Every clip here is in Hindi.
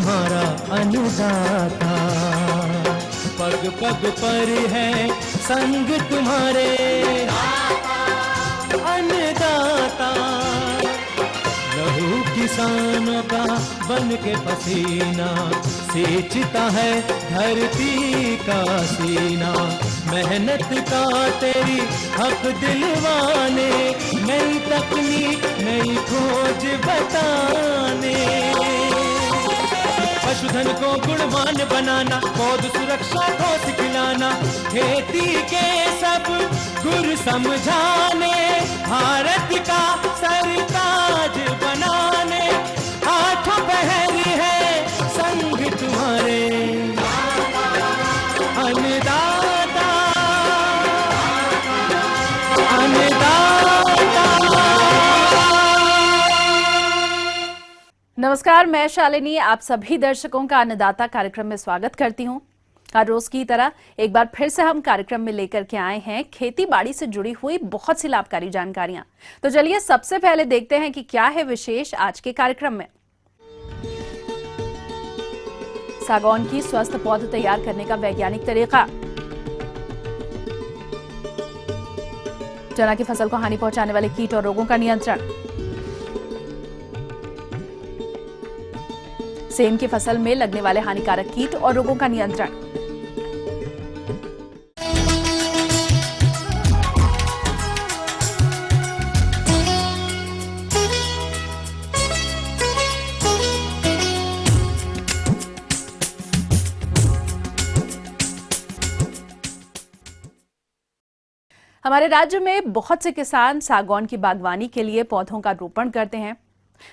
तुम्हारा अन्नदाता, पग पग पर है संग तुम्हारे अन्नदाता। लहू किसानों का बन के पसीना सींचता है धरती का सीना। मेहनत का तेरी हक दिलवाने, नई तकनीक नई खोज बताने। पशुधन को गुणवान बनाना, पौध सुरक्षा को सिखलाना, खेती के सब गुर समझाने, भारत का सरताज बनाने। हाथों पहर है संग तुम्हारे अन्नदाता, नमस्कार, मैं शालिनी आप सभी दर्शकों का अन्नदाता कार्यक्रम में स्वागत करती हूं। हर रोज की तरह एक बार फिर से हम कार्यक्रम में लेकर के आए हैं खेती बाड़ी से जुड़ी हुई बहुत सी लाभकारी जानकारियां। तो चलिए सबसे पहले देखते हैं कि क्या है विशेष आज के कार्यक्रम में। सागौन की स्वस्थ पौध तैयार करने का वैज्ञानिक तरीका, चना की फसल को हानि पहुंचाने वाले कीट और रोगों का नियंत्रण, सेम की फसल में लगने वाले हानिकारक कीट और रोगों का नियंत्रण, हमारे राज्य में बहुत से किसान सागौन की बागवानी के लिए पौधों का रोपण करते हैं,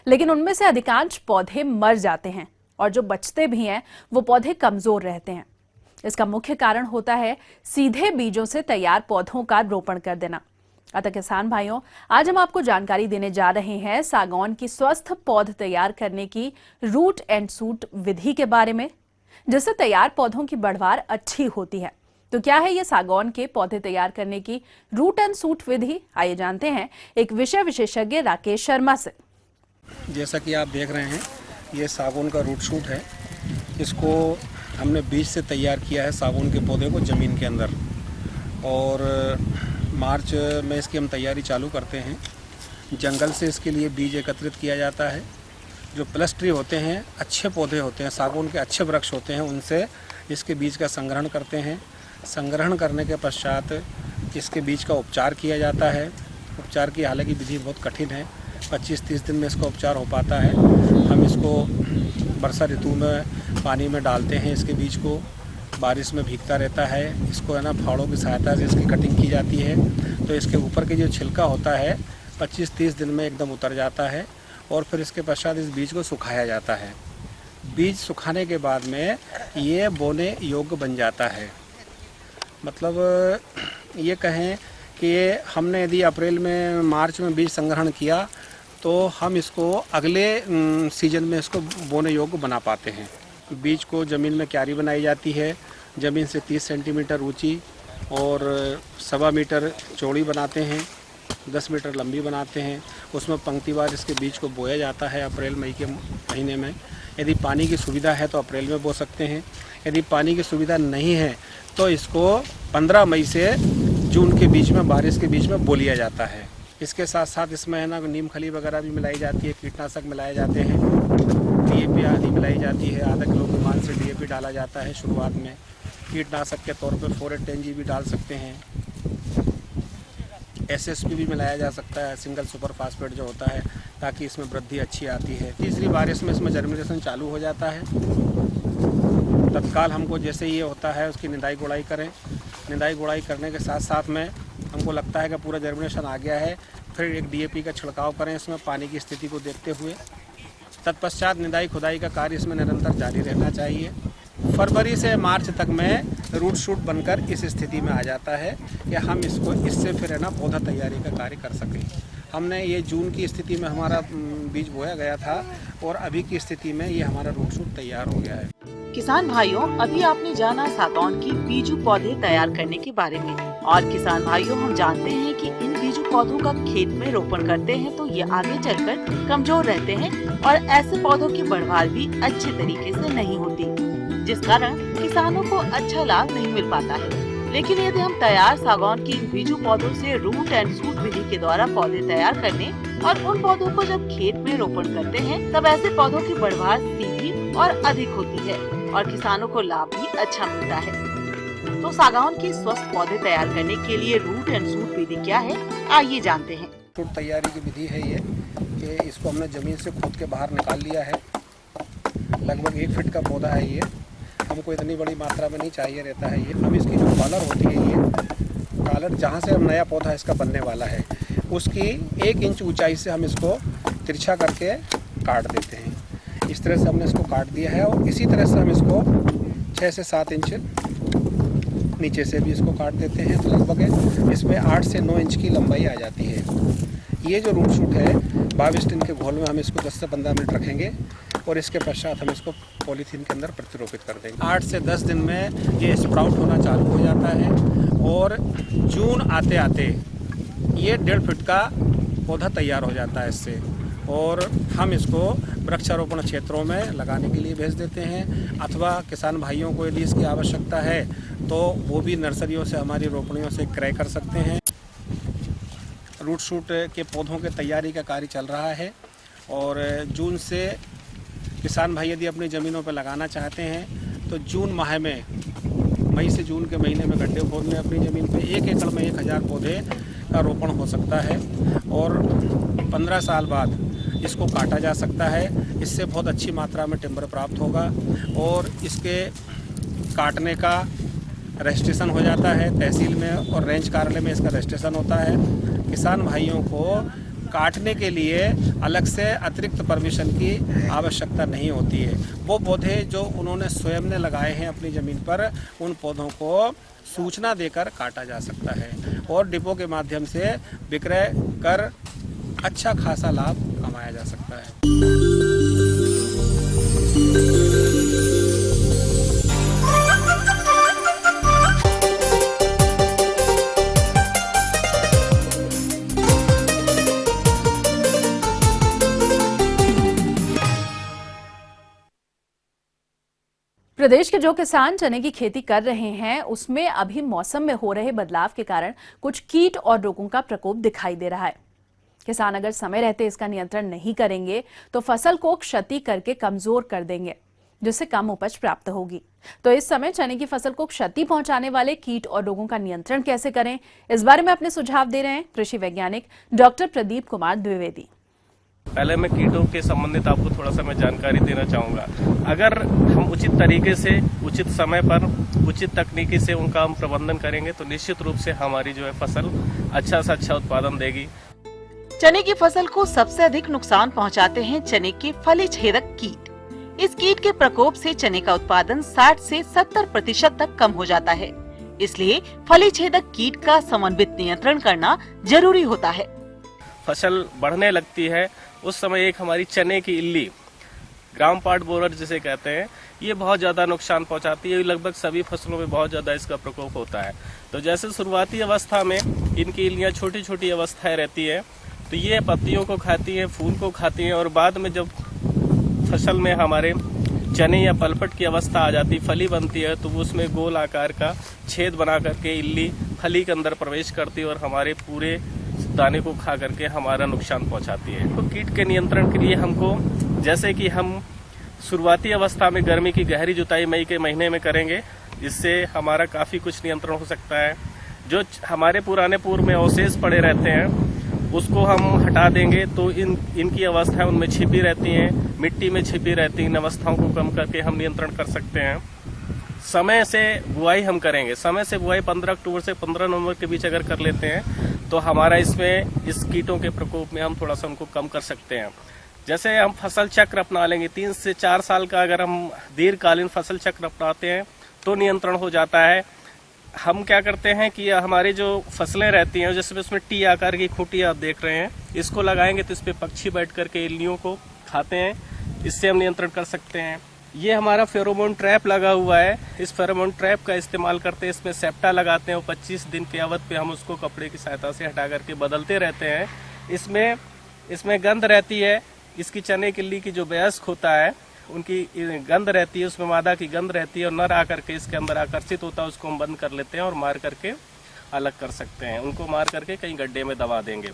लेकिन उनमें से अधिकांश पौधे मर जाते हैं और जो बचते भी हैं वो पौधे कमजोर रहते हैं। इसका मुख्य कारण होता है सीधे बीजों से तैयार पौधों का रोपण कर देना। अतः किसान भाइयों, आज हम आपको जानकारी देने जा रहे हैं सागौन की स्वस्थ पौध तैयार करने की रूट एंड शूट विधि के बारे में, जिससे तैयार पौधों की बढ़वार अच्छी होती है। तो क्या है ये सागौन के पौधे तैयार करने की रूट एंड शूट विधि, आइए जानते हैं एक विषय विशेषज्ञ राकेश शर्मा से। जैसा कि आप देख रहे हैं, ये सागौन का रूट शूट है। इसको हमने बीज से तैयार किया है सागौन के पौधे को ज़मीन के अंदर, और मार्च में इसकी हम तैयारी चालू करते हैं। जंगल से इसके लिए बीज एकत्रित किया जाता है। जो प्लस ट्री होते हैं, अच्छे पौधे होते हैं, सागौन के अच्छे वृक्ष होते हैं, उनसे इसके बीज का संग्रहण करते हैं। संग्रहण करने के पश्चात इसके बीज का उपचार किया जाता है। उपचार की हालांकि विधि बहुत कठिन है, 25-30 दिन में इसका उपचार हो पाता है। हम इसको वर्षा ऋतु में पानी में डालते हैं, इसके बीज को बारिश में भीगता रहता है। इसको है ना फावड़ों की सहायता से इसकी कटिंग की जाती है, तो इसके ऊपर के जो छिलका होता है 25-30 दिन में एकदम उतर जाता है, और फिर इसके पश्चात इस बीज को सुखाया जाता है। बीज सुखाने के बाद में ये बोने योग्य बन जाता है। मतलब ये कहें कि हमने यदि अप्रैल में मार्च में बीज संग्रहण किया तो हम इसको अगले सीजन में इसको बोने योग्य बना पाते हैं। बीज को ज़मीन में क्यारी बनाई जाती है, ज़मीन से 30 सेंटीमीटर ऊंची और 1.25 मीटर चौड़ी बनाते हैं, 10 मीटर लंबी बनाते हैं। उसमें पंक्तिवार इसके बीज को बोया जाता है अप्रैल मई के महीने में। यदि पानी की सुविधा है तो अप्रैल में बो सकते हैं। यदि पानी की सुविधा नहीं है तो इसको 15 मई से जून के बीच में, बारिश के बीच में बो लिया जाता है। इसके साथ साथ इसमें है ना नीम खली वगैरह भी मिलाई जाती है, कीटनाशक मिलाए जाते हैं, DAP आदि मिलाई जाती है। आधा किलो के मान से DAP डाला जाता है शुरुआत में। कीटनाशक के तौर पर 4-10G भी डाल सकते हैं। SSP भी मिलाया जा सकता है, सिंगल सुपर फास्फेट जो होता है, ताकि इसमें वृद्धि अच्छी आती है। तीसरी बारिश में इसमें जर्मिनेशन चालू हो जाता है। तत्काल हमको जैसे ये होता है उसकी निदाई गुड़ाई करें। निदाई गुड़ाई करने के साथ साथ में हमको लगता है कि पूरा जर्मिनेशन आ गया है, फिर एक DAP का छिड़काव करें इसमें पानी की स्थिति को देखते हुए। तत्पश्चात निदाई खुदाई का कार्य इसमें निरंतर जारी रहना चाहिए। फरवरी से मार्च तक में रूट शूट बनकर इस स्थिति में आ जाता है कि हम इसको इससे फिर है ना पौधा तैयारी का कार्य कर सकें। हमने ये जून की स्थिति में हमारा बीज बोया गया था, और अभी की स्थिति में ये हमारा रूट शूट तैयार हो गया है। किसान भाइयों, अभी आपने जाना सागौन की बीजू पौधे तैयार करने के बारे में। और किसान भाइयों, हम जानते हैं कि इन बीजू पौधों का खेत में रोपण करते हैं तो ये आगे चलकर कमजोर रहते हैं और ऐसे पौधों की बढ़वाल भी अच्छे तरीके से नहीं होती, जिस कारण किसानों को अच्छा लाभ नहीं मिल पाता है। लेकिन यदि हम तैयार सागौन की बीजू पौधों से रूट एंड शूट विधि के द्वारा पौधे तैयार करने और उन पौधों को जब खेत में रोपण करते हैं तब ऐसे पौधों की बढ़वाल सीधी और अधिक होती है और किसानों को लाभ भी अच्छा मिलता है। तो सागौन के स्वस्थ पौधे तैयार करने के लिए रूट एंड शूट विधि क्या है, आइए जानते हैं। शूट तैयारी की विधि है ये कि इसको हमने जमीन से खोद के बाहर निकाल लिया है। लगभग 1 फीट का पौधा है ये, हमको इतनी बड़ी मात्रा में नहीं चाहिए रहता है ये। अब इसकी जो कॉलर होती है, ये कॉलर जहाँ से हम नया पौधा इसका बनने वाला है उसकी 1 इंच ऊंचाई से हम इसको तिरछा करके काट देते हैं। इस तरह से हमने इसको काट दिया है और इसी तरह से हम इसको 6 से 7 इंच नीचे से भी इसको काट देते हैं, तो लगभग इसमें 8 से 9 इंच की लंबाई आ जाती है। ये जो रूट शूट है 22 टिन के घोल में हम इसको 10 से 15 मिनट रखेंगे और इसके पश्चात हम इसको पॉलीथीन के अंदर प्रतिरोपित कर देंगे। 8 से 10 दिन में ये स्प्राउट होना चालू हो जाता है और जून आते आते ये 1.5 फीट का पौधा तैयार हो जाता है इससे, और हम इसको वृक्षारोपण क्षेत्रों में लगाने के लिए भेज देते हैं, अथवा किसान भाइयों को यदि इसकी आवश्यकता है तो वो भी नर्सरियों से हमारी रोपणियों से क्रय कर सकते हैं। रूट शूट के पौधों के तैयारी का कार्य चल रहा है और जून से किसान भाई यदि अपनी ज़मीनों पर लगाना चाहते हैं तो जून माह में, मई से जून के महीने में गड्ढे खोद में अपनी ज़मीन पे 1 एकड़ में 1000 पौधे का रोपण हो सकता है और 15 साल बाद इसको काटा जा सकता है। इससे बहुत अच्छी मात्रा में टिम्बर प्राप्त होगा और इसके काटने का रजिस्ट्रेशन हो जाता है तहसील में और रेंज कार्यालय में इसका रजिस्ट्रेशन होता है। किसान भाइयों को काटने के लिए अलग से अतिरिक्त परमिशन की आवश्यकता नहीं होती है। वो पौधे जो उन्होंने स्वयं ने लगाए हैं अपनी ज़मीन पर, उन पौधों को सूचना देकर काटा जा सकता है और डिपो के माध्यम से विक्रय कर अच्छा खासा लाभ कमाया जा सकता है। प्रदेश के जो किसान चने की खेती कर रहे हैं उसमें अभी मौसम में हो रहे बदलाव के कारण कुछ कीट और रोगों का प्रकोप दिखाई दे रहा है। किसान अगर समय रहते इसका नियंत्रण नहीं करेंगे तो फसल को क्षति करके कमजोर कर देंगे, जिससे कम उपज प्राप्त होगी। तो इस समय चने की फसल को क्षति पहुंचाने वाले कीट और रोगों का नियंत्रण कैसे करें, इस बारे में अपने सुझाव दे रहे हैं कृषि वैज्ञानिक डॉक्टर प्रदीप कुमार द्विवेदी। पहले मैं कीटों के संबंधित आपको थोड़ा सा मैं जानकारी देना चाहूँगा। अगर हम उचित तरीके से, उचित समय पर, उचित तकनीकी से उनका हम प्रबंधन करेंगे तो निश्चित रूप से हमारी जो है फसल अच्छा से अच्छा उत्पादन देगी। चने की फसल को सबसे अधिक नुकसान पहुंचाते हैं चने के फली छेदक कीट। इस कीट के प्रकोप से चने का उत्पादन 60 से 70% तक कम हो जाता है। इसलिए फली छेदक कीट का समन्वित नियंत्रण करना जरूरी होता है। फसल बढ़ने लगती है उस समय एक हमारी चने की इल्ली, ग्राम पार्ट बोरर जिसे कहते हैं, ये बहुत ज़्यादा नुकसान पहुंचाती है। लगभग सभी फसलों में बहुत ज़्यादा इसका प्रकोप होता है। तो जैसे शुरुआती अवस्था में इनकी इल्लियाँ छोटी छोटी अवस्थाएं रहती है तो ये पत्तियों को खाती हैं, फूल को खाती हैं, और बाद में जब फसल में हमारे चने या पलपट की अवस्था आ जाती, फली बनती है, तो उसमें गोल आकार का छेद बना करके इल्ली फली के अंदर प्रवेश करती है और हमारे पूरे दाने को खा करके हमारा नुकसान पहुंचाती है। तो कीट के नियंत्रण के लिए हमको, जैसे कि हम शुरुआती अवस्था में गर्मी की गहरी जुताई मई के महीने में करेंगे, जिससे हमारा काफ़ी कुछ नियंत्रण हो सकता है। जो हमारे पुराने पूर्व में अवशेष पड़े रहते हैं उसको हम हटा देंगे तो इनकी अवस्थाएं उनमें छिपी रहती हैं, मिट्टी में छिपी रहती हैं। इन अवस्थाओं को कम करके हम नियंत्रण कर सकते हैं। समय से बुआई हम करेंगे। समय से बुआई 15 अक्टूबर से 15 नवंबर के बीच अगर कर लेते हैं तो हमारा इसमें इस कीटों के प्रकोप में हम थोड़ा सा उनको कम कर सकते हैं। जैसे हम फसल चक्र अपना लेंगे, 3 से 4 साल का अगर हम दीर्घकालीन फसल चक्र अपनाते हैं तो नियंत्रण हो जाता है। हम क्या करते हैं कि हमारी जो फसलें रहती हैं, जैसे उसमें टी आकार की खूंटी आप देख रहे हैं, इसको लगाएंगे तो इस पर पक्षी बैठ करके इल्लियों को खाते हैं। इससे हम नियंत्रण कर सकते हैं। ये हमारा फेरोमोन ट्रैप लगा हुआ है। इस फेरोमोन ट्रैप का इस्तेमाल करते हैं, इसमें सेप्टा लगाते हैं और 25 दिन के अवधि पे हम उसको कपड़े की सहायता से हटा करके बदलते रहते हैं। इसमें गंध रहती है, इसकी चने किल्ली की जो वयस्क होता है उनकी गंध रहती है, उसमें मादा की गंध रहती है और नर आकर के इसके अंदर आकर्षित होता है, उसको हम बंद कर लेते हैं और मार करके अलग कर सकते हैं। उनको मार करके कहीं गड्ढे में दबा देंगे।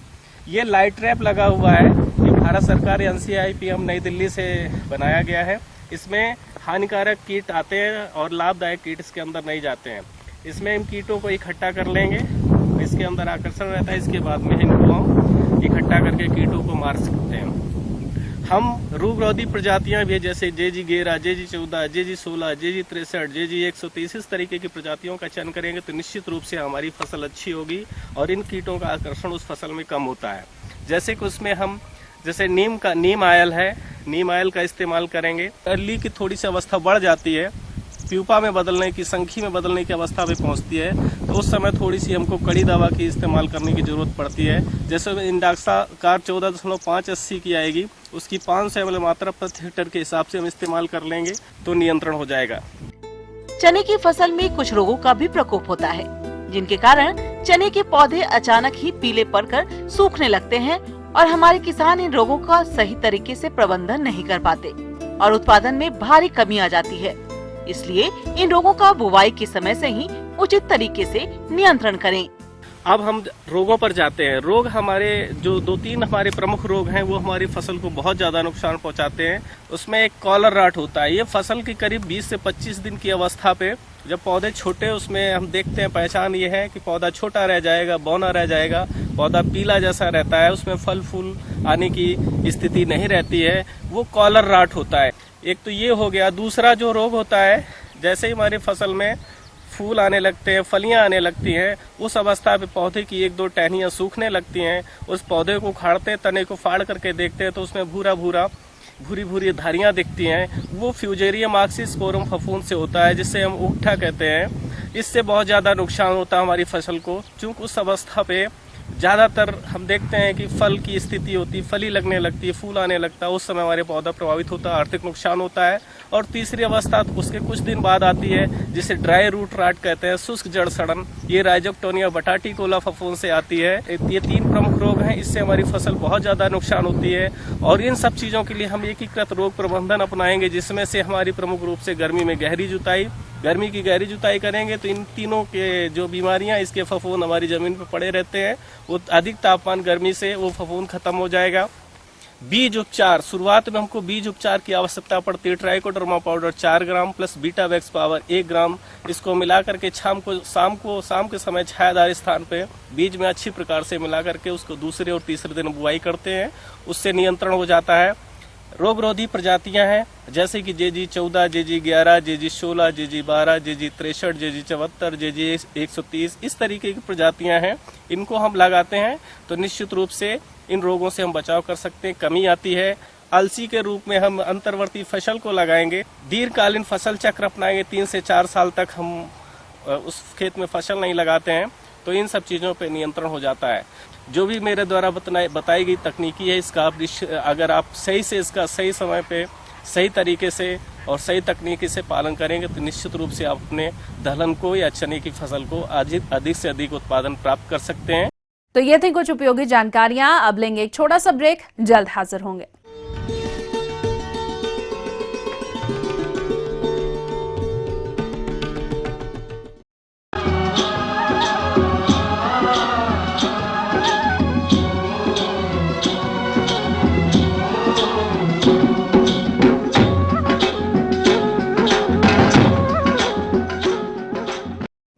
ये लाइट ट्रैप लगा हुआ है, ये भारत सरकार NCIPM नई दिल्ली से बनाया गया है। इसमें हानिकारक कीट आते हैं और लाभदायक कीट इसके अंदर नहीं जाते हैं। इसमें इन कीटों को इकट्ठा कर लेंगे, इसके अंदर आकर्षण रहता है, इसके बाद में इनको हम इकट्ठा करके कीटों को मार सकते हैं। हम रोगरोधी प्रजातियां भी है, जैसे JG 11, JG 14, JG 16, JG 63, JG 130 इस तरीके की प्रजातियों का चयन करेंगे तो निश्चित रूप से हमारी फसल अच्छी होगी और इन कीटों का आकर्षण उस फसल में कम होता है। जैसे कि उसमें हम जैसे नीम आयल है, नीम आयल का इस्तेमाल करेंगे। अरली की थोड़ी सी अवस्था बढ़ जाती है, प्यूपा में बदलने की, संखी में बदलने की अवस्था में पहुंचती है, तो उस समय थोड़ी सी हमको कड़ी दवा की इस्तेमाल करने की जरूरत पड़ती है। जैसे इंडाक्साकार 14.580 की आएगी, उसकी 500 ml मात्रा प्रति हेक्टेयर के हिसाब से हम इस्तेमाल कर लेंगे तो नियंत्रण हो जाएगा। चने की फसल में कुछ रोगों का भी प्रकोप होता है, जिनके कारण चने के पौधे अचानक ही पीले पड़कर सूखने लगते हैं और हमारे किसान इन रोगों का सही तरीके से प्रबंधन नहीं कर पाते और उत्पादन में भारी कमी आ जाती है। इसलिए इन रोगों का बुवाई के समय से ही उचित तरीके से नियंत्रण करें। अब हम रोगों पर जाते हैं। रोग हमारे जो 2-3 हमारे प्रमुख रोग हैं वो हमारी फसल को बहुत ज्यादा नुकसान पहुंचाते हैं। उसमें एक कॉलर राट होता है। ये फसल की करीब 20 से 25 दिन की अवस्था पे जब पौधे छोटे, उसमें हम देखते हैं, पहचान ये है कि पौधा छोटा रह जाएगा, बौना रह जाएगा, पौधा पीला जैसा रहता है, उसमें फल फूल आने की स्थिति नहीं रहती है, वो कॉलर राट होता है। एक तो ये हो गया। दूसरा जो रोग होता है, जैसे ही हमारी फसल में फूल आने लगते हैं, फलियां आने लगती हैं, उस अवस्था पे पौधे की 1-2 टहनियां सूखने लगती हैं। उस पौधे को उखाड़ते हैं, तने को फाड़ करके देखते हैं तो उसमें भूरी भूरी धारियां दिखती हैं। वो फ्यूजेरियम ऑक्सीस्पोरम फफूंद से होता है, जिससे हम उगठा कहते हैं। इससे बहुत ज्यादा नुकसान होता है हमारी फसल को, क्योंकि उस अवस्था पे ज्यादातर हम देखते हैं कि फल की स्थिति होती, फली लगने लगती है, फूल आने लगता है, उस समय हमारे पौधा प्रभावित होता है, आर्थिक नुकसान होता है। और तीसरी अवस्था उसके कुछ दिन बाद आती है, जिसे ड्राई रूट राट कहते हैं, शुष्क जड़ सड़न। ये राइजोक्टोनिया बटाटिकोला फफूंद से आती है। ये 3 प्रमुख रोग हैं, इससे हमारी फसल बहुत ज्यादा नुकसान होती है। और इन सब चीजों के लिए हम एकीकृत रोग प्रबंधन अपनाएंगे, जिसमें से हमारी प्रमुख रूप से गर्मी में गर्मी की गहरी जुताई करेंगे तो इन तीनों के जो बीमारियां, इसके फफूंद हमारी जमीन पर पड़े रहते हैं, वो अधिक तापमान गर्मी से वो फफूंद खत्म हो जाएगा। बीज उपचार, शुरुआत में हमको बीज उपचार की आवश्यकता पड़ती है। Trichoderma powder 4 gram plus Vitavax power 1 gram, इसको मिला करके शाम के समय छायादार स्थान पे बीज में अच्छी प्रकार से मिला करके उसको दूसरे और तीसरे दिन बुआई करते हैं, उससे नियंत्रण हो जाता है। रोगरोधी प्रजातियां हैं, जैसे कि JG 14, JG 11, JG 16, JG 12, JG 63, JG 74, JG 130 इस तरीके की प्रजातियां हैं। इनको हम लगाते हैं तो निश्चित रूप से इन रोगों से हम बचाव कर सकते हैं, कमी आती है। अलसी के रूप में हम अंतर्वर्ती फसल को लगाएंगे, दीर्घकालीन फसल चक्र अपनाएंगे, 3 से 4 साल तक हम उस खेत में फसल नहीं लगाते हैं, तो इन सब चीजों पे नियंत्रण हो जाता है। जो भी मेरे द्वारा बताई गई तकनीकी है, इसका आप अगर आप सही से इसका सही समय पे सही तरीके से और सही तकनीकी से पालन करेंगे तो निश्चित रूप से आप अपने दलहन को या चने की फसल को अधिक से अधिक उत्पादन प्राप्त कर सकते हैं। तो ये थी कुछ उपयोगी जानकारियां। अब लेंगे एक छोटा सा ब्रेक, जल्द हाजिर होंगे।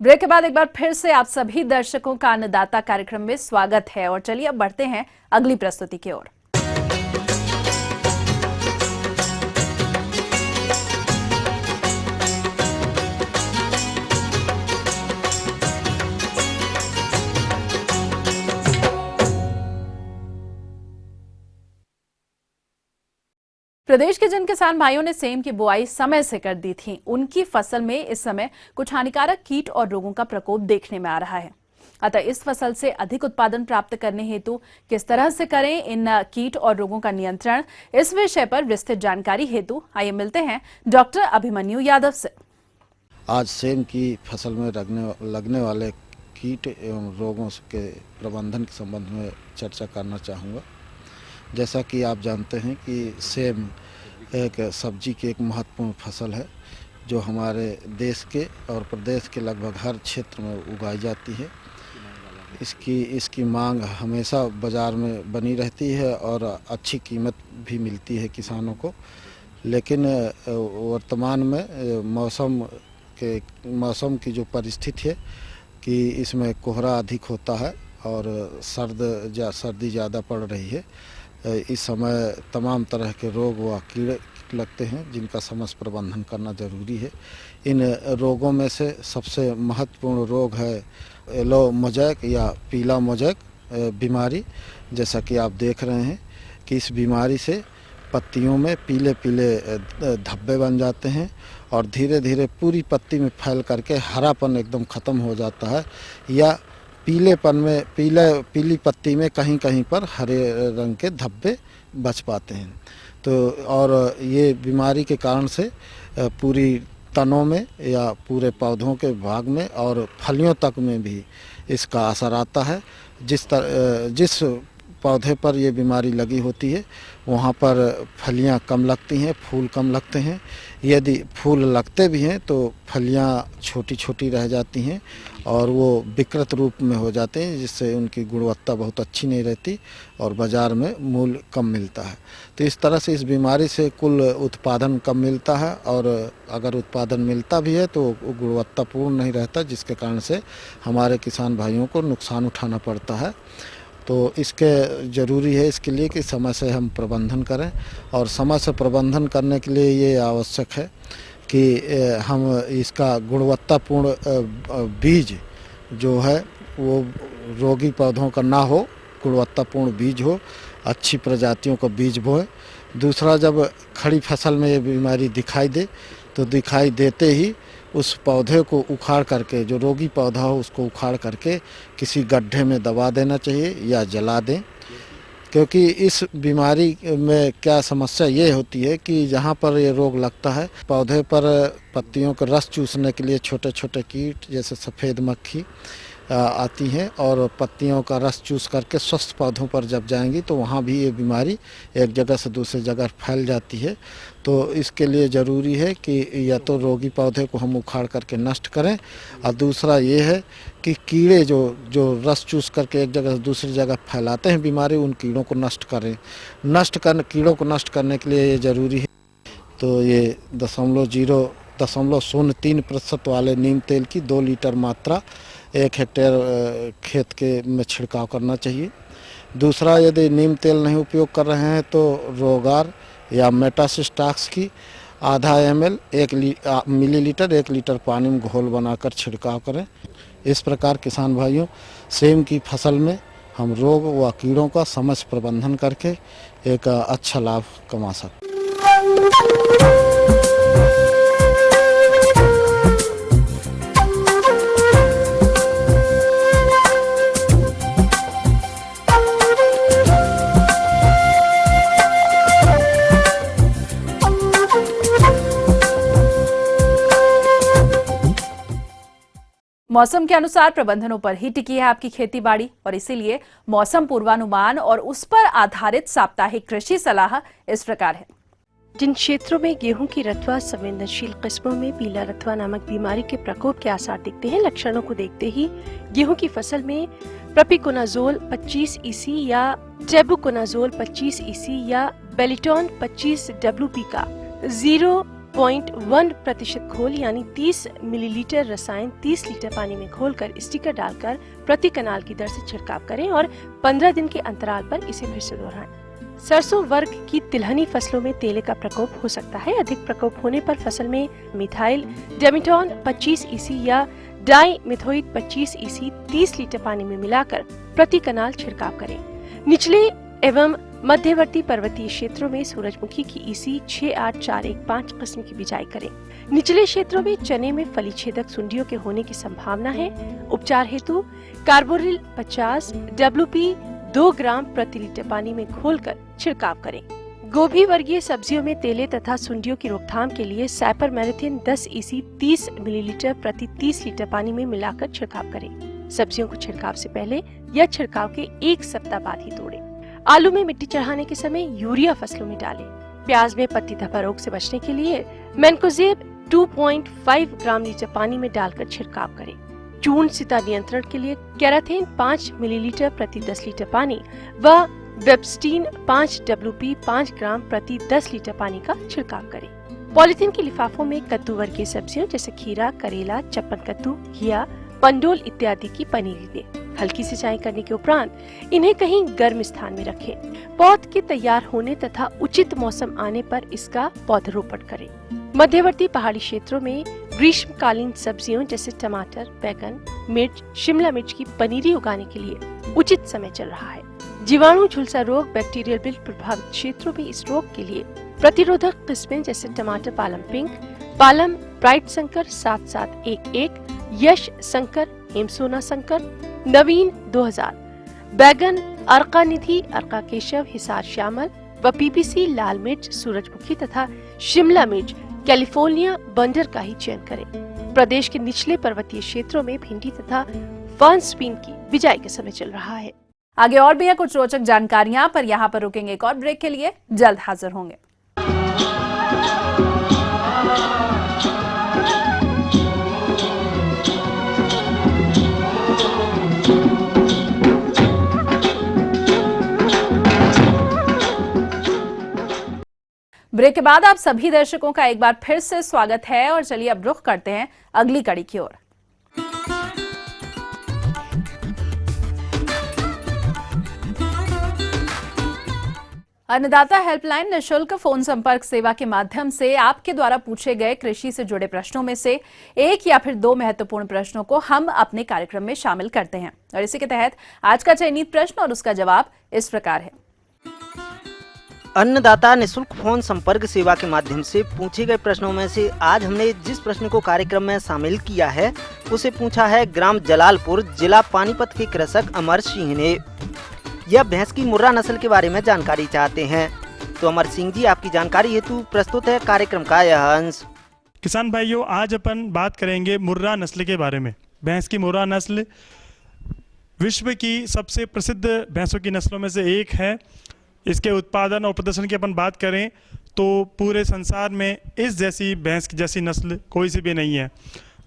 ब्रेक के बाद एक बार फिर से आप सभी दर्शकों का अन्नदाता कार्यक्रम में स्वागत है और चलिए अब बढ़ते हैं अगली प्रस्तुति की ओर। प्रदेश के जिन किसान भाइयों ने सेम की बुआई समय से कर दी थी, उनकी फसल में इस समय कुछ हानिकारक कीट और रोगों का प्रकोप देखने में आ रहा है। अतः इस फसल से अधिक उत्पादन प्राप्त करने हेतु किस तरह से करें इन कीट और रोगों का नियंत्रण, इस विषय पर विस्तृत जानकारी हेतु आइए मिलते हैं डॉक्टर अभिमन्यु यादव से। आज सेम की फसल में लगने वाले कीट एवं रोगों के प्रबंधन के संबंध में चर्चा करना चाहूँगा। जैसा कि आप जानते हैं कि सेम एक सब्जी की एक महत्वपूर्ण फसल है जो हमारे देश के और प्रदेश के लगभग हर क्षेत्र में उगाई जाती है। इसकी मांग हमेशा बाज़ार में बनी रहती है और अच्छी कीमत भी मिलती है किसानों को। लेकिन वर्तमान में मौसम की जो परिस्थिति है कि इसमें कोहरा अधिक होता है और सर्दी ज़्यादा पड़ रही है। इस समय तमाम तरह के रोग व कीड़े लगते हैं जिनका समस्त प्रबंधन करना जरूरी है। इन रोगों में से सबसे महत्वपूर्ण रोग है येलो मोज़ेक या पीला मोज़ेक बीमारी। जैसा कि आप देख रहे हैं कि इस बीमारी से पत्तियों में पीले पीले धब्बे बन जाते हैं और धीरे धीरे पूरी पत्ती में फैल करके हरापन एकदम ख़त्म हो जाता है, या पीलेपन में पीली पत्ती में कहीं कहीं पर हरे रंग के धब्बे बच पाते हैं। तो और ये बीमारी के कारण से पूरी तनों में या पूरे पौधों के भाग में और फलियों तक में भी इसका असर आता है। जिस पौधे पर ये बीमारी लगी होती है वहाँ पर फलियाँ कम लगती हैं, फूल कम लगते हैं। यदि फूल लगते भी हैं तो फलियाँ छोटी छोटी रह जाती हैं और वो विकृत रूप में हो जाते हैं, जिससे उनकी गुणवत्ता बहुत अच्छी नहीं रहती और बाज़ार में मूल्य कम मिलता है। तो इस तरह से इस बीमारी से कुल उत्पादन कम मिलता है और अगर उत्पादन मिलता भी है तो गुणवत्तापूर्ण नहीं रहता, जिसके कारण से हमारे किसान भाइयों को नुकसान उठाना पड़ता है। तो इसके ज़रूरी है इसके लिए कि समय से हम प्रबंधन करें, और समय से प्रबंधन करने के लिए ये आवश्यक है कि हम इसका गुणवत्तापूर्ण बीज जो है वो रोगी पौधों का ना हो, गुणवत्तापूर्ण बीज हो, अच्छी प्रजातियों का बीज बोए। दूसरा, जब खड़ी फसल में ये बीमारी दिखाई दे तो दिखाई देते ही उस पौधे को उखाड़ करके, जो रोगी पौधा हो उसको उखाड़ करके किसी गड्ढे में दबा देना चाहिए या जला दें। क्योंकि इस बीमारी में क्या समस्या ये होती है कि जहाँ पर ये रोग लगता है पौधे पर पत्तियों का रस चूसने के लिए छोटे छोटे कीट जैसे सफ़ेद मक्खी आती हैं और पत्तियों का रस चूस करके स्वस्थ पौधों पर जब जाएंगी तो वहाँ भी ये बीमारी एक जगह से दूसरी जगह फैल जाती है। तो इसके लिए ज़रूरी है कि या तो रोगी पौधे को हम उखाड़ करके नष्ट करें, और दूसरा ये है कि कीड़े जो रस चूस करके एक जगह से दूसरी जगग फैलाते हैं बीमारी, उन कीड़ों को नष्ट करें। कीड़ों को नष्ट करने के लिए ये ज़रूरी है। तो ये 0.03% वाले नीम तेल की 2 लीटर मात्रा 1 हेक्टेयर खेत के में छिड़काव करना चाहिए। दूसरा, यदि नीम तेल नहीं उपयोग कर रहे हैं तो रोगार या मेटासिस्टाक्स की आधा ml 1 मिलीलीटर 1 लीटर पानी में घोल बनाकर छिड़काव करें। इस प्रकार किसान भाइयों, सेम की फसल में हम रोग व कीड़ों का समय से प्रबंधन करके एक अच्छा लाभ कमा सकते हैं। मौसम के अनुसार प्रबंधनों पर ही टिकी है आपकी खेती बाड़ी, और इसीलिए मौसम पूर्वानुमान और उस पर आधारित साप्ताहिक कृषि सलाह इस प्रकार है। जिन क्षेत्रों में गेहूं की रथवा संवेदनशील किस्मों में पीला रथवा नामक बीमारी के प्रकोप के आसार दिखते हैं, लक्षणों को देखते ही गेहूं की फसल में प्रोपिकोनाजोल 25 EC या टेबुकोनाजोल 25 EC या बेलिटॉन 25 WP का 0.1% घोल यानी 30 मिलीलीटर रसायन 30 लीटर पानी में घोलकर स्टिकर डालकर प्रति कनाल की दर से छिड़काव करें और 15 दिन के अंतराल पर इसे फिर से दोहराएं। सरसों वर्ग की तिलहनी फसलों में तेले का प्रकोप हो सकता है। अधिक प्रकोप होने पर फसल में मिथाइल डेमिटॉन 25 EC या डाई मिथोइट 25 EC 30 लीटर पानी में मिलाकर प्रति कनाल छिड़काव करें। निचले एवं मध्यवर्ती पर्वतीय क्षेत्रों में सूरजमुखी की ईसी 68415 किस्म की बिजाई करें। निचले क्षेत्रों में चने में फली छेदक सुंडियों के होने की संभावना है। उपचार हेतु कार्बोरिल 50 WP 2 ग्राम प्रति लीटर पानी में घोलकर छिड़काव करें। गोभी वर्गीय सब्जियों में तेले तथा सुंडियों की रोकथाम के लिए साइपरमेथ्रिन 10 EC 30 मिलीलीटर प्रति 30 लीटर पानी में मिलाकर छिड़काव करें। सब्जियों को छिड़काव से पहले या छिड़काव के 1 सप्ताह बाद ही तोड़ें। आलू में मिट्टी चढ़ाने के समय यूरिया फसलों में डालें। प्याज में पत्ती धब्बा रोग से बचने के लिए मैनकोजेब 2.5 ग्राम लीटर पानी में डालकर छिड़काव करें। चूर्ण सिता नियंत्रण के लिए कैराथेन 5 मिलीलीटर प्रति 10 लीटर पानी व वेबस्टीन 5 WP 5 ग्राम प्रति 10 लीटर पानी का छिड़काव करें। पॉलिथीन के लिफाफों में कद्दू वर्गीय सब्जियों जैसे खीरा, करेला, चप्पन कद्दू, घिया, पंडोल इत्यादि की पनीरी दें। हल्की सिंचाई करने के उपरांत इन्हें कहीं गर्म स्थान में रखें। पौध के तैयार होने तथा उचित मौसम आने पर इसका पौधरोपण करें। मध्यवर्ती पहाड़ी क्षेत्रों में ग्रीष्मकालीन सब्जियों जैसे टमाटर, बैगन, मिर्च, शिमला मिर्च की पनीरी उगाने के लिए उचित समय चल रहा है। जीवाणु झुलसा रोग, बैक्टीरियल विल्ट प्रभावित क्षेत्रों में इस रोग के लिए प्रतिरोधक किस्में जैसे टमाटर पालम पिंक, पालम ब्राइट संकर 7711, यश संकर, हेमसोना संकर, नवीन 2000, बैगन अर्का निधि, अर्का केशव, हिसार श्यामल व PPC लाल मिर्च, सूरजमुखी तथा शिमला मिर्च कैलिफोर्निया बंडर का ही चयन करें। प्रदेश के निचले पर्वतीय क्षेत्रों में भिंडी तथा फर्न्स बीन की बिजाई का समय चल रहा है। आगे और भी है कुछ रोचक जानकारियां, पर यहाँ पर रुकेंगे एक और ब्रेक के लिए। जल्द हाजिर होंगे। ब्रेक के बाद आप सभी दर्शकों का एक बार फिर से स्वागत है और चलिए अब रुख करते हैं अगली कड़ी की ओर। अन्नदाता हेल्पलाइन निशुल्क फोन संपर्क सेवा के माध्यम से आपके द्वारा पूछे गए कृषि से जुड़े प्रश्नों में से एक या फिर 2 महत्वपूर्ण प्रश्नों को हम अपने कार्यक्रम में शामिल करते हैं और इसी के तहत आज का चयनित प्रश्न और उसका जवाब इस प्रकार है। अन्नदाता निशुल्क फोन संपर्क सेवा के माध्यम से पूछे गए प्रश्नों में से आज हमने जिस प्रश्न को कार्यक्रम में शामिल किया है उसे पूछा है ग्राम जलालपुर, जिला पानीपत के कृषक अमर सिंह ने। यह भैंस की मुर्रा नस्ल के बारे में जानकारी चाहते हैं, तो अमर सिंह जी आपकी जानकारी हेतु प्रस्तुत है कार्यक्रम का यह अंश। किसान भाइयों, आज अपन बात करेंगे मुर्रा नस्ल के बारे में। भैंस की मुर्रा नस्ल विश्व की सबसे प्रसिद्ध भैंसों की नस्लों में से एक है। इसके उत्पादन और प्रदर्शन की अपन बात करें तो पूरे संसार में इस जैसी भैंस की जैसी नस्ल कोई सी भी नहीं है।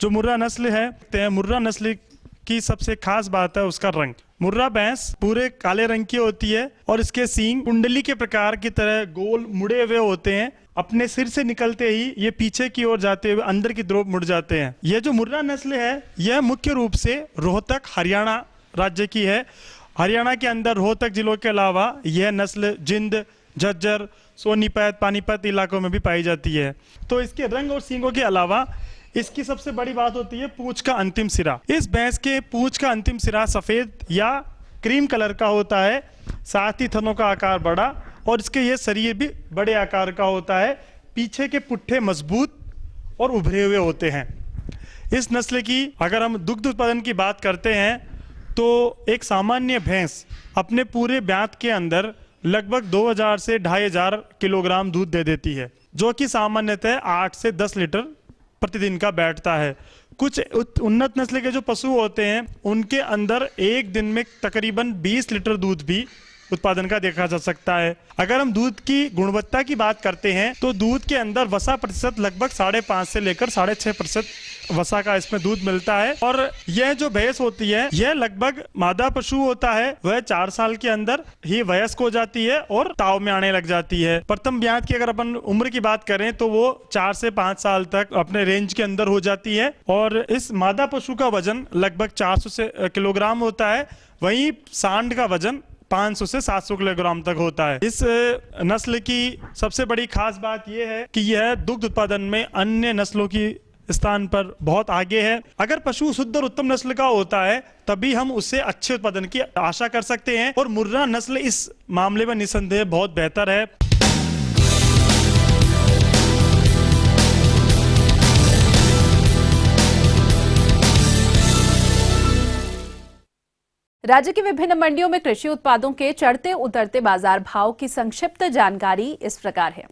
जो मुर्रा नस्ल है, मुर्रा नस्ल की सबसे खास बात है उसका रंग। मुर्रा भैंस पूरे काले रंग की होती है और इसके सींग कुंडली के प्रकार की तरह गोल मुड़े हुए होते हैं। अपने सिर से निकलते ही ये पीछे की ओर जाते हुए अंदर की तरफ मुड़ जाते हैं। यह जो मुर्रा नस्ल है यह मुख्य रूप से रोहतक, हरियाणा राज्य की है। हरियाणा के अंदर रोहतक जिलों के अलावा यह नस्ल जिंद, झज्जर, सोनीपत, पानीपत इलाकों में भी पाई जाती है। तो इसके रंग और सींगों के अलावा इसकी सबसे बड़ी बात होती है पूंछ का अंतिम सिरा। इस भैंस के पूंछ का अंतिम सिरा सफ़ेद या क्रीम कलर का होता है, साथ ही थनों का आकार बड़ा और इसके ये शरीर भी बड़े आकार का होता है। पीछे के पुट्ठे मजबूत और उभरे हुए होते हैं। इस नस्ल की अगर हम दुग्ध उत्पादन की बात करते हैं तो एक सामान्य भैंस अपने पूरे ब्यात के अंदर लगभग 2000 से 2500 किलोग्राम दूध दे देती है, जो कि सामान्यतः 8 से 10 लीटर प्रतिदिन का बैठता है। कुछ उन्नत नस्ल के जो पशु होते हैं उनके अंदर एक दिन में तकरीबन 20 लीटर दूध भी उत्पादन का देखा जा सकता है। अगर हम दूध की गुणवत्ता की बात करते हैं तो दूध के अंदर वसा प्रतिशत लगभग 5.5 से लेकर 6.5% वसा का इसमें दूध मिलता है। और यह जो भैंस होती है यह लगभग मादा पशु होता है, वह 4 साल के अंदर ही वयस्क हो जाती है और ताव में आने लग जाती है। प्रथम ब्यात की अगर अपन उम्र की बात करें तो वो 4 से 5 साल तक अपने रेंज के अंदर हो जाती है और इस मादा पशु का वजन लगभग 400 किलोग्राम होता है। वहीं सांड का वजन 500 से 700 किलोग्राम तक होता है। इस नस्ल की सबसे बड़ी खास बात यह है कि यह दुग्ध उत्पादन में अन्य नस्लों की स्थान पर बहुत आगे है। अगर पशु शुद्ध और उत्तम नस्ल का होता है तभी हम उससे अच्छे उत्पादन की आशा कर सकते हैं और मुर्रा नस्ल इस मामले में निसंदेह बहुत बेहतर है। राज्य की विभिन्न मंडियों में कृषि उत्पादों के चढ़ते उतरते बाजार भाव की संक्षिप्त जानकारी इस प्रकार है।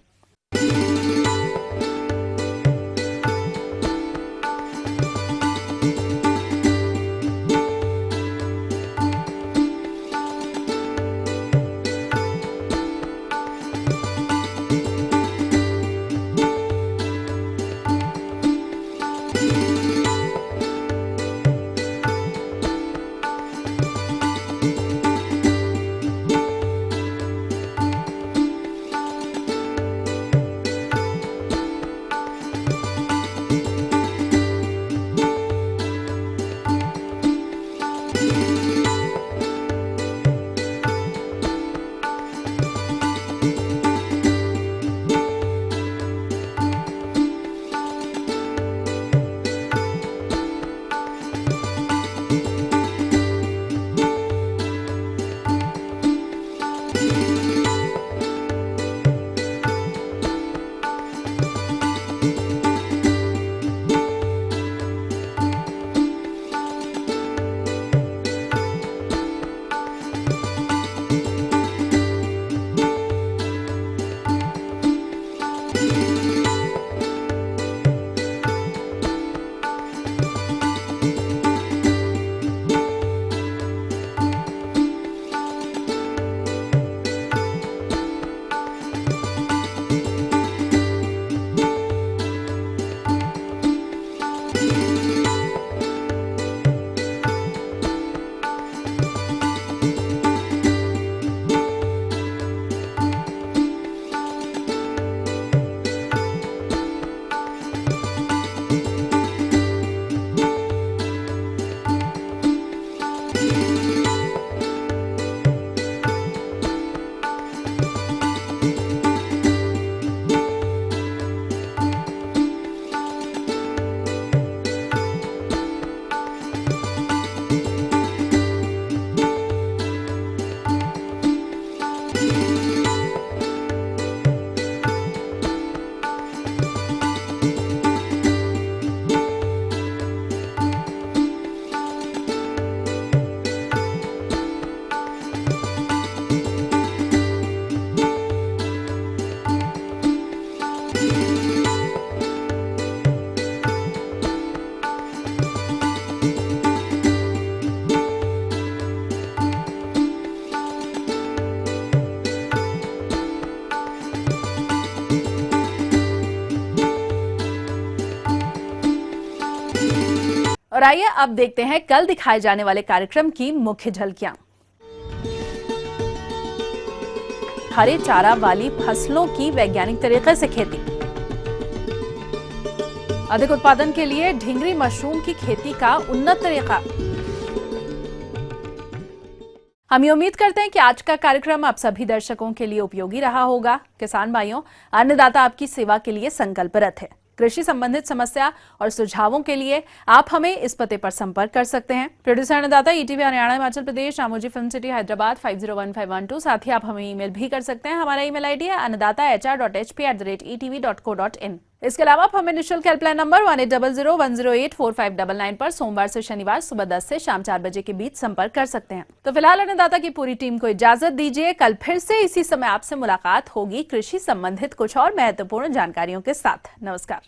और आइए अब देखते हैं कल दिखाए जाने वाले कार्यक्रम की मुख्य झलकियां। हरे चारा वाली फसलों की वैज्ञानिक तरीके से खेती, अधिक उत्पादन के लिए ढींगरी मशरूम की खेती का उन्नत तरीका। हम ये उम्मीद करते हैं कि आज का कार्यक्रम आप सभी दर्शकों के लिए उपयोगी रहा होगा। किसान भाइयों, अन्नदाता आपकी सेवा के लिए संकल्परत है। कृषि संबंधित समस्या और सुझावों के लिए आप हमें इस पते पर संपर्क कर सकते हैं। प्रोड्यूसर अन्नदाता, ETV Haryana Himachal Pradesh, Ramoji film city Hyderabad 501512। साथ ही आप हमें ईमेल भी कर सकते हैं। हमारा ईमेल आईडी है annadaata@hp@etv.co.in। इसके अलावा आप हमें निःशुल्क हेल्पलाइन नंबर 180010084599 पर सोमवार से शनिवार सुबह 10 से शाम 4 बजे के बीच संपर्क कर सकते हैं। तो फिलहाल अन्नदाता की पूरी टीम को इजाजत दीजिए। कल फिर से इसी समय आपसे मुलाकात होगी कृषि संबंधित कुछ और महत्वपूर्ण जानकारियों के साथ। नमस्कार।